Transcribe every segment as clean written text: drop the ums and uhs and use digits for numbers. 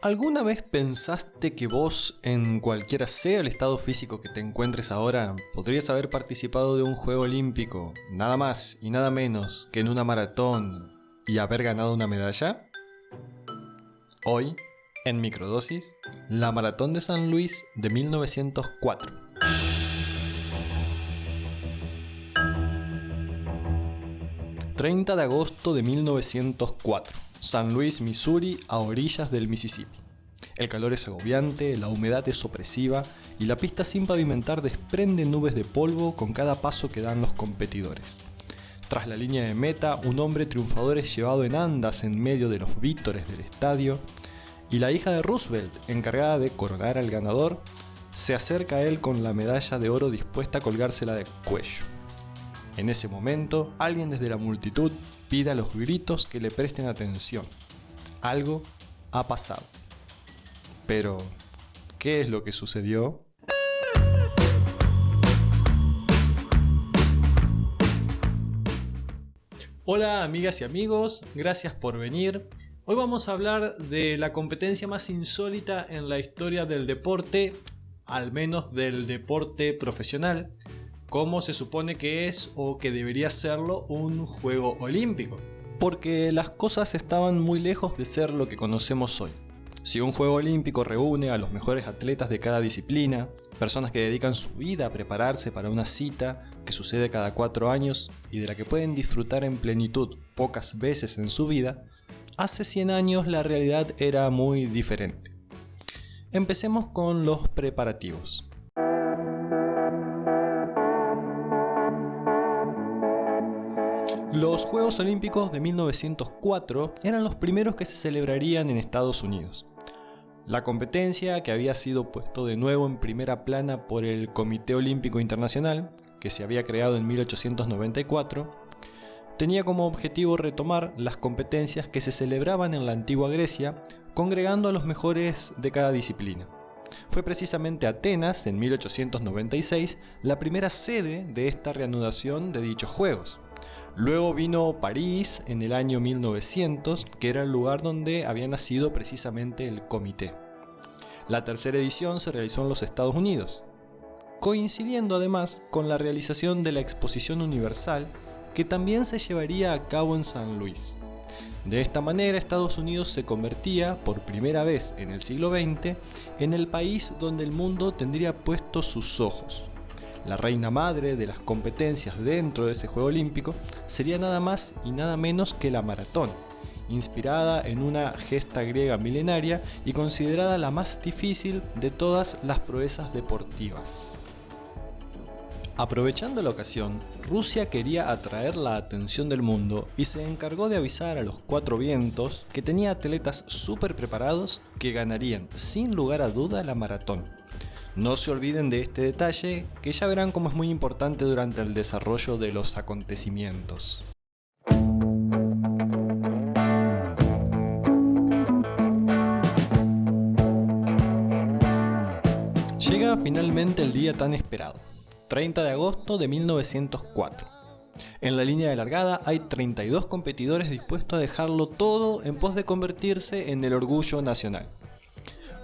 ¿Alguna vez pensaste que vos, en cualquiera sea el estado físico que te encuentres ahora, podrías haber participado de un juego olímpico, nada más y nada menos que en una maratón, y haber ganado una medalla? Hoy, en Microdosis, la Maratón de San Luis de 1904. ...30 de agosto de 1904... San Luis, Missouri, a orillas del Mississippi. El calor es agobiante, la humedad es opresiva y la pista sin pavimentar desprende nubes de polvo con cada paso que dan los competidores. Tras la línea de meta, un hombre triunfador es llevado en andas en medio de los vítores del estadio y la hija de Roosevelt, encargada de coronar al ganador, se acerca a él con la medalla de oro dispuesta a colgársela del cuello. En ese momento, alguien desde la multitud pide a los gritos que le presten atención. Algo ha pasado. Pero, ¿qué es lo que sucedió? Hola amigas y amigos, gracias por venir. Hoy vamos a hablar de la competencia más insólita en la historia del deporte, al menos del deporte profesional, como se supone que es o que debería serlo un juego olímpico. Porque las cosas estaban muy lejos de ser lo que conocemos hoy. Si un juego olímpico reúne a los mejores atletas de cada disciplina, personas que dedican su vida a prepararse para una cita que sucede cada 4 años y de la que pueden disfrutar en plenitud pocas veces en su vida, hace 100 años la realidad era muy diferente. Empecemos con los preparativos. Los Juegos Olímpicos de 1904 eran los primeros que se celebrarían en Estados Unidos. La competencia, que había sido puesto de nuevo en primera plana por el Comité Olímpico Internacional, que se había creado en 1894, tenía como objetivo retomar las competencias que se celebraban en la antigua Grecia, congregando a los mejores de cada disciplina. Fue precisamente Atenas, en 1896, la primera sede de esta reanudación de dichos Juegos. Luego vino París en el año 1900, que era el lugar donde había nacido precisamente el comité. La tercera edición se realizó en los Estados Unidos, coincidiendo además con la realización de la Exposición Universal, que también se llevaría a cabo en San Luis. De esta manera, Estados Unidos se convertía, por primera vez en el siglo XX, en el país donde el mundo tendría puestos sus ojos. La reina madre de las competencias dentro de ese juego olímpico sería nada más y nada menos que la maratón, inspirada en una gesta griega milenaria y considerada la más difícil de todas las proezas deportivas. Aprovechando la ocasión, Rusia quería atraer la atención del mundo y se encargó de avisar a los 4 vientos que tenía atletas súper preparados que ganarían sin lugar a duda la maratón. No se olviden de este detalle, que ya verán cómo es muy importante durante el desarrollo de los acontecimientos. Llega finalmente el día tan esperado, 30 de agosto de 1904. En la línea de largada hay 32 competidores dispuestos a dejarlo todo en pos de convertirse en el orgullo nacional.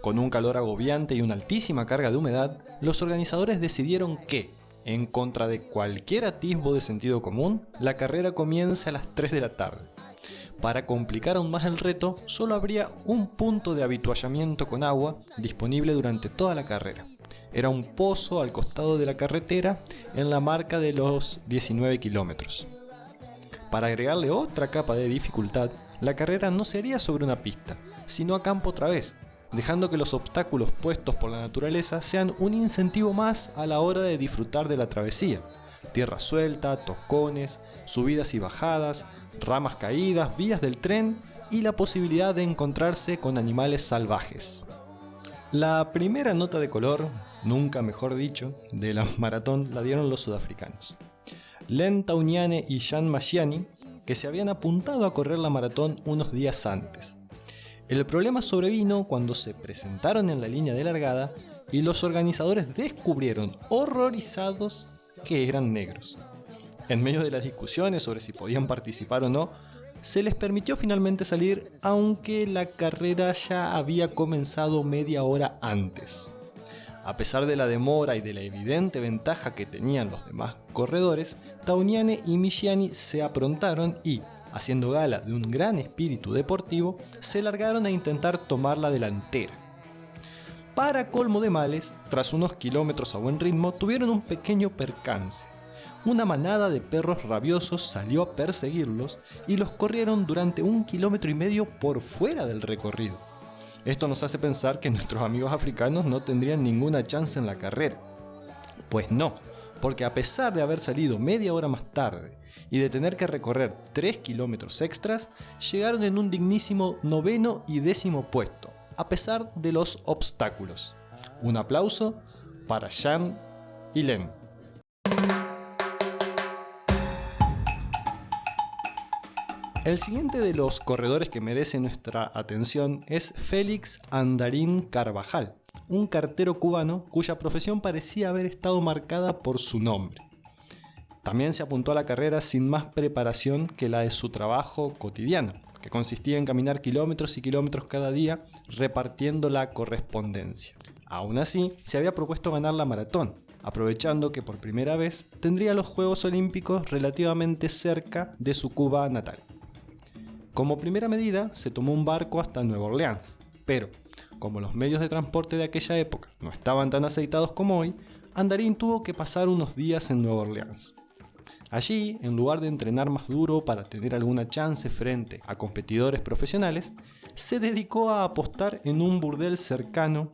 Con un calor agobiante y una altísima carga de humedad, los organizadores decidieron que, en contra de cualquier atisbo de sentido común, la carrera comience a las 3 de la tarde. Para complicar aún más el reto, solo habría un punto de avituallamiento con agua disponible durante toda la carrera. Era un pozo al costado de la carretera en la marca de los 19 kilómetros. Para agregarle otra capa de dificultad, la carrera no sería sobre una pista, sino a campo otra vez, dejando que los obstáculos puestos por la naturaleza sean un incentivo más a la hora de disfrutar de la travesía. Tierra suelta, tocones, subidas y bajadas, ramas caídas, vías del tren y la posibilidad de encontrarse con animales salvajes. La primera nota de color, nunca mejor dicho, de la maratón la dieron los sudafricanos. Len Tauniane y Jan Mashiani, que se habían apuntado a correr la maratón unos días antes. El problema sobrevino cuando se presentaron en la línea de largada y los organizadores descubrieron, horrorizados, que eran negros. En medio de las discusiones sobre si podían participar o no, se les permitió finalmente salir, aunque la carrera ya había comenzado media hora antes. A pesar de la demora y de la evidente ventaja que tenían los demás corredores, Tauniane y Misciani se aprontaron y, haciendo gala de un gran espíritu deportivo, se largaron a intentar tomar la delantera. Para colmo de males, tras unos kilómetros a buen ritmo, tuvieron un pequeño percance. Una manada de perros rabiosos salió a perseguirlos y los corrieron durante 1,5 kilómetros por fuera del recorrido. Esto nos hace pensar que nuestros amigos africanos no tendrían ninguna chance en la carrera. Pues no, porque a pesar de haber salido media hora más tarde y de tener que recorrer 3 kilómetros extras, llegaron en un dignísimo 9º y 10º puesto, a pesar de los obstáculos. Un aplauso para Jean y Len. El siguiente de los corredores que merece nuestra atención es Félix Andarín Carvajal, un cartero cubano cuya profesión parecía haber estado marcada por su nombre. También se apuntó a la carrera sin más preparación que la de su trabajo cotidiano, que consistía en caminar kilómetros y kilómetros cada día repartiendo la correspondencia. Aún así, se había propuesto ganar la maratón, aprovechando que por primera vez tendría los Juegos Olímpicos relativamente cerca de su Cuba natal. Como primera medida, se tomó un barco hasta Nueva Orleans, pero como los medios de transporte de aquella época no estaban tan aceitados como hoy, Andarín tuvo que pasar unos días en Nueva Orleans. Allí, en lugar de entrenar más duro para tener alguna chance frente a competidores profesionales, se dedicó a apostar en un burdel cercano,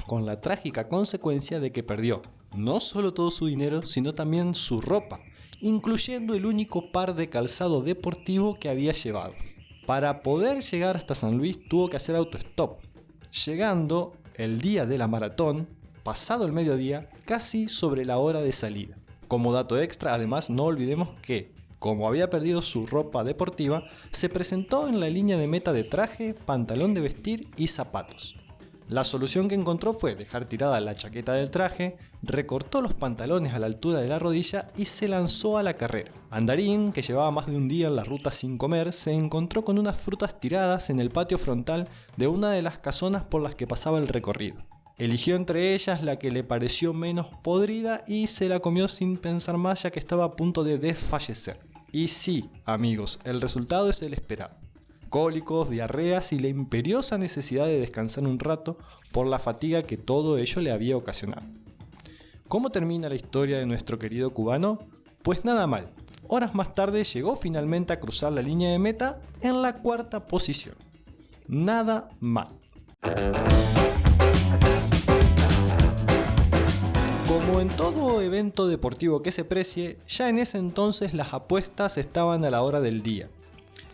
con la trágica consecuencia de que perdió no solo todo su dinero, sino también su ropa, incluyendo el único par de calzado deportivo que había llevado. Para poder llegar hasta San Luis tuvo que hacer autostop, llegando el día de la maratón, pasado el mediodía, casi sobre la hora de salida. Como dato extra, además, no olvidemos que, como había perdido su ropa deportiva, se presentó en la línea de meta de traje, pantalón de vestir y zapatos. La solución que encontró fue dejar tirada la chaqueta del traje, recortó los pantalones a la altura de la rodilla y se lanzó a la carrera. Andarín, que llevaba más de un día en la ruta sin comer, se encontró con unas frutas tiradas en el patio frontal de una de las casonas por las que pasaba el recorrido. Eligió entre ellas la que le pareció menos podrida y se la comió sin pensar más, ya que estaba a punto de desfallecer. Y sí, amigos, el resultado es el esperado. Cólicos, diarreas y la imperiosa necesidad de descansar un rato por la fatiga que todo ello le había ocasionado. ¿Cómo termina la historia de nuestro querido cubano? Pues nada mal. Horas más tarde llegó finalmente a cruzar la línea de meta en la 4ª posición. Nada mal. Como en todo evento deportivo que se precie, ya en ese entonces las apuestas estaban a la hora del día.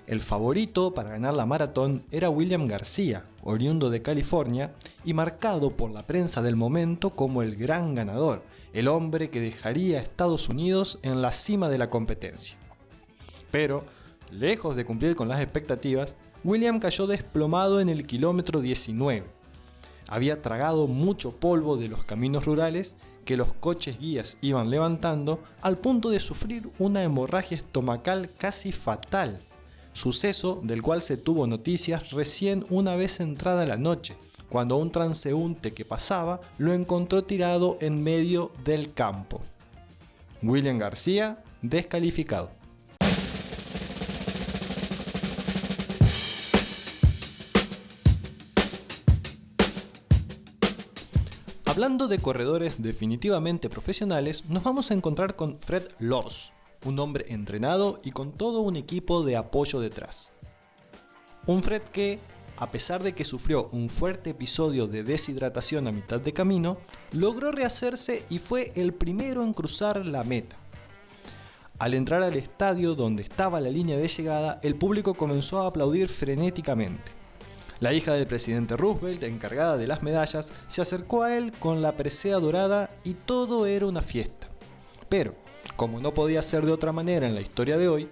El favorito para ganar la maratón era William García, oriundo de California y marcado por la prensa del momento como el gran ganador, el hombre que dejaría a Estados Unidos en la cima de la competencia. Pero, lejos de cumplir con las expectativas, William cayó desplomado en el kilómetro 19. Había tragado mucho polvo de los caminos rurales que los coches guías iban levantando, al punto de sufrir una hemorragia estomacal casi fatal. Suceso del cual se tuvo noticias recién una vez entrada la noche, cuando un transeúnte que pasaba lo encontró tirado en medio del campo. William García, descalificado. Hablando de corredores definitivamente profesionales, nos vamos a encontrar con Fred Lors, un hombre entrenado y con todo un equipo de apoyo detrás. Un Fred que, a pesar de que sufrió un fuerte episodio de deshidratación a mitad de camino, logró rehacerse y fue el primero en cruzar la meta. Al entrar al estadio donde estaba la línea de llegada, el público comenzó a aplaudir frenéticamente. La hija del presidente Roosevelt, encargada de las medallas, se acercó a él con la presea dorada y todo era una fiesta. Pero, como no podía ser de otra manera en la historia de hoy,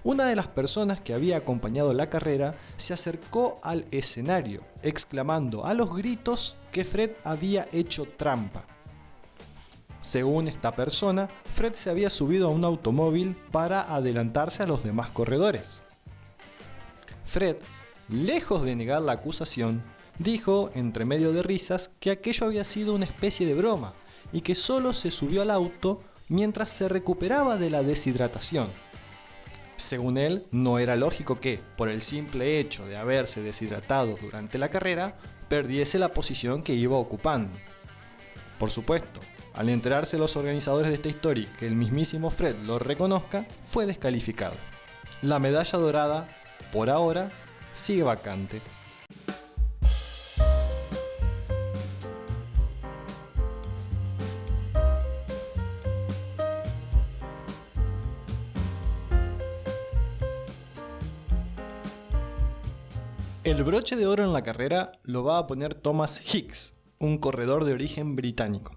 una de las personas que había acompañado la carrera se acercó al escenario, exclamando a los gritos que Fred había hecho trampa. Según esta persona, Fred se había subido a un automóvil para adelantarse a los demás corredores. Fred, lejos de negar la acusación, dijo, entre medio de risas, que aquello había sido una especie de broma y que solo se subió al auto mientras se recuperaba de la deshidratación. Según él, no era lógico que, por el simple hecho de haberse deshidratado durante la carrera, perdiese la posición que iba ocupando. Por supuesto, al enterarse los organizadores de esta historia que el mismísimo Fred lo reconozca, fue descalificado. La medalla dorada, por ahora, sigue vacante. El broche de oro en la carrera lo va a poner Thomas Hicks, un corredor de origen británico.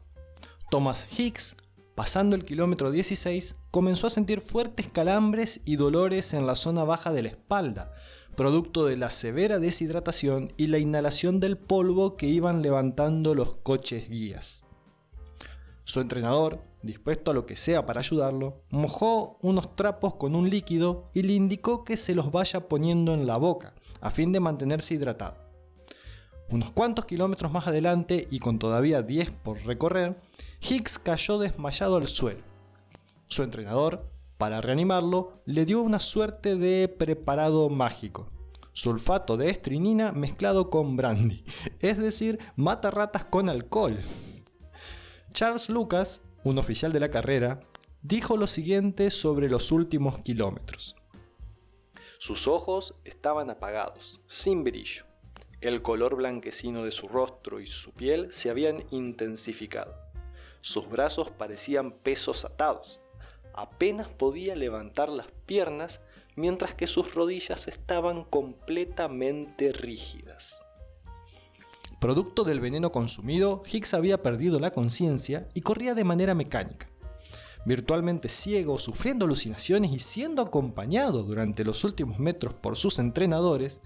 Thomas Hicks, pasando el kilómetro 16, comenzó a sentir fuertes calambres y dolores en la zona baja de la espalda, producto de la severa deshidratación y la inhalación del polvo que iban levantando los coches guías. Su entrenador, dispuesto a lo que sea para ayudarlo, mojó unos trapos con un líquido y le indicó que se los vaya poniendo en la boca, a fin de mantenerse hidratado. Unos cuantos kilómetros más adelante, y con todavía 10 por recorrer, Hicks cayó desmayado al suelo. Su entrenador, para reanimarlo, le dio una suerte de preparado mágico: sulfato de estrinina mezclado con brandy, es decir, mata ratas con alcohol. Charles Lucas, un oficial de la carrera, dijo lo siguiente sobre los últimos kilómetros. Sus ojos estaban apagados, sin brillo. El color blanquecino de su rostro y su piel se habían intensificado. Sus brazos parecían pesos atados. Apenas podía levantar las piernas, mientras que sus rodillas estaban completamente rígidas. Producto del veneno consumido, Hicks había perdido la conciencia y corría de manera mecánica. Virtualmente ciego, sufriendo alucinaciones y siendo acompañado durante los últimos metros por sus entrenadores,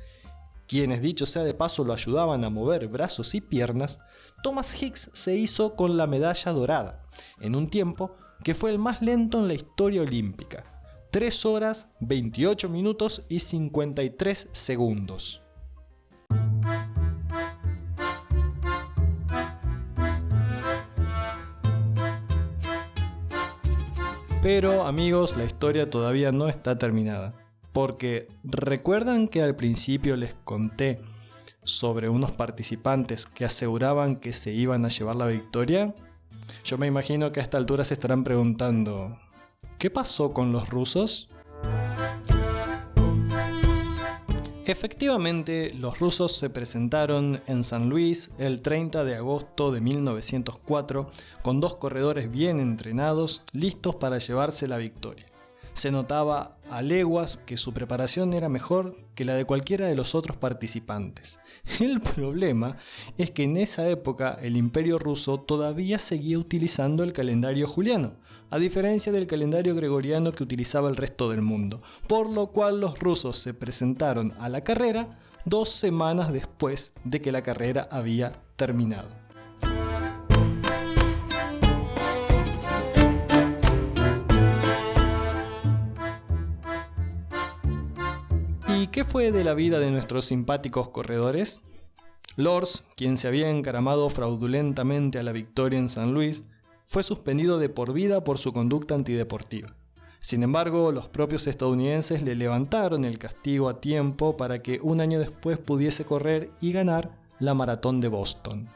quienes, dicho sea de paso, lo ayudaban a mover brazos y piernas, Thomas Hicks se hizo con la medalla dorada, en un tiempo que fue el más lento en la historia olímpica: 3 horas, 28 minutos y 53 segundos. Pero amigos, la historia todavía no está terminada, porque ¿recuerdan que al principio les conté sobre unos participantes que aseguraban que se iban a llevar la victoria? Yo me imagino que a esta altura se estarán preguntando, ¿qué pasó con los rusos? Efectivamente, los rusos se presentaron en San Luis el 30 de agosto de 1904 con 2 corredores bien entrenados, listos para llevarse la victoria. Se notaba a leguas que su preparación era mejor que la de cualquiera de los otros participantes. El problema es que en esa época el Imperio ruso todavía seguía utilizando el calendario juliano, a diferencia del calendario gregoriano que utilizaba el resto del mundo, por lo cual los rusos se presentaron a la carrera 2 semanas después de que la carrera había terminado. ¿Y qué fue de la vida de nuestros simpáticos corredores? Lors, quien se había encaramado fraudulentamente a la victoria en San Luis, fue suspendido de por vida por su conducta antideportiva. Sin embargo, los propios estadounidenses le levantaron el castigo a tiempo para que un año después pudiese correr y ganar la maratón de Boston.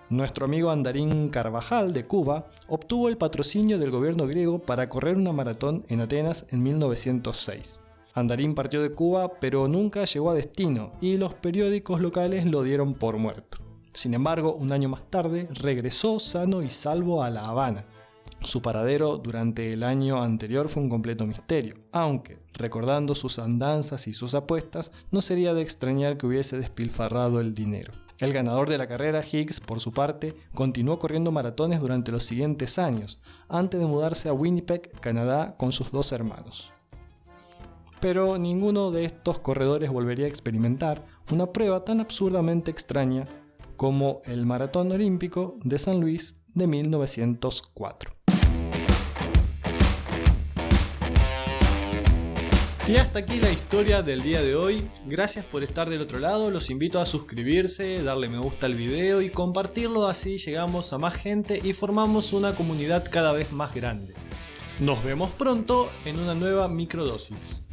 Nuestro amigo Andarín Carvajal de Cuba obtuvo el patrocinio del gobierno griego para correr una maratón en Atenas en 1906. Andarín partió de Cuba, pero nunca llegó a destino y los periódicos locales lo dieron por muerto. Sin embargo, un año más tarde regresó sano y salvo a La Habana. Su paradero durante el año anterior fue un completo misterio, aunque, recordando sus andanzas y sus apuestas, no sería de extrañar que hubiese despilfarrado el dinero. El ganador de la carrera, Hicks, por su parte, continuó corriendo maratones durante los siguientes años, antes de mudarse a Winnipeg, Canadá, con sus 2 hermanos. Pero ninguno de estos corredores volvería a experimentar una prueba tan absurdamente extraña como el Maratón Olímpico de San Luis de 1904. Y hasta aquí la historia del día de hoy. Gracias por estar del otro lado. Los invito a suscribirse, darle me gusta al video y compartirlo, así llegamos a más gente y formamos una comunidad cada vez más grande. Nos vemos pronto en una nueva microdosis.